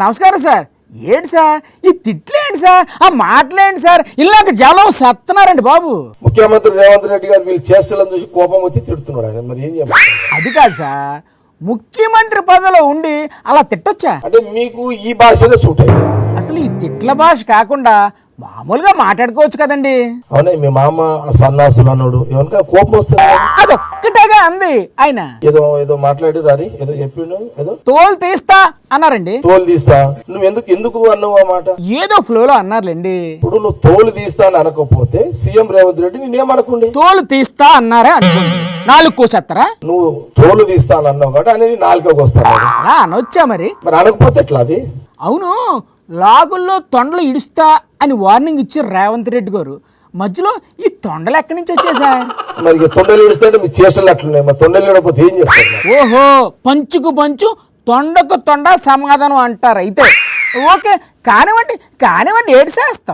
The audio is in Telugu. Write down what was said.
నమస్కారం సార్. ఏంటి సార్ ఈ తిట్లేంటి సార్, ఆ మాటలేంటి సార్, ఇలాగ జలం సత్తున్నారండి బాబు. ముఖ్యమంత్రి రేవంత్ రెడ్డి గారు వీళ్ళు చేష్టలను చూసి కోపం వచ్చి తిడుతున్నాడు ఆయన. మరి ఏం చేయాలి? అది కాదు సార్, ముఖ్యమంత్రి పదవిలో ఉండి అలా తిట్టొచ్చా? అంటే మీకు ఈ భాషనే సూట్ అయింది. అసలు ఈ తిట్ల భాష కాకుండా మామూలుగా మాట్లాడుకోవచ్చు కదండి. అవునే మీ మామ సన్నాసులు అన్నాడు, ఎవరికైనా కోపం వస్తుంది. అదొక్కటేగా అంది ఆయన. ఏదో ఏదో మాట్లాడి రాని ఏదో చెప్పిండు, ఏదో తోలు తీస్తా అన్నారండి. తోలు తీస్తా నువ్వు ఎందుకు అన్నావు ఆ మాట? ఏదో ఫ్లోలో అన్నారులేండి. ఇప్పుడు నువ్వు తోలు తీస్తా అని అనకపోతే సీఎం రేవంత్ రెడ్డి నేనేమనుకుండే? తోలు తీస్తా అన్నారా అనుకోండి, నాలుగు కోసేస్తారా? నువ్వు తోలు తీస్తా అని అన్నావు కాబట్టి అని నాలుగోకి వస్తాను. అలా అనొచ్చా మరి? మరి అనకపోతే ఎట్లా అది? అవును, లాగుల్లో తొండలు ఇడుస్తా అని వార్నింగ్ ఇచ్చారు రేవంత్ రెడ్డి గారు. మధ్యలో ఈ తొండలు ఎక్కడి నుంచి వచ్చాయి సార్? మరి ఇక తొండలు ఇడిస్తే మీ చేష్టలు అట్లున్నాయి. మరి తొండలు ఇడకపోతే ఏం చేస్తారు? ఓహో, పంచుకు పంచు తొండకు తొండ సమాధానం అంటారు. అయితే ఓకే, కానివ్వండి ఏడు చేస్తాం.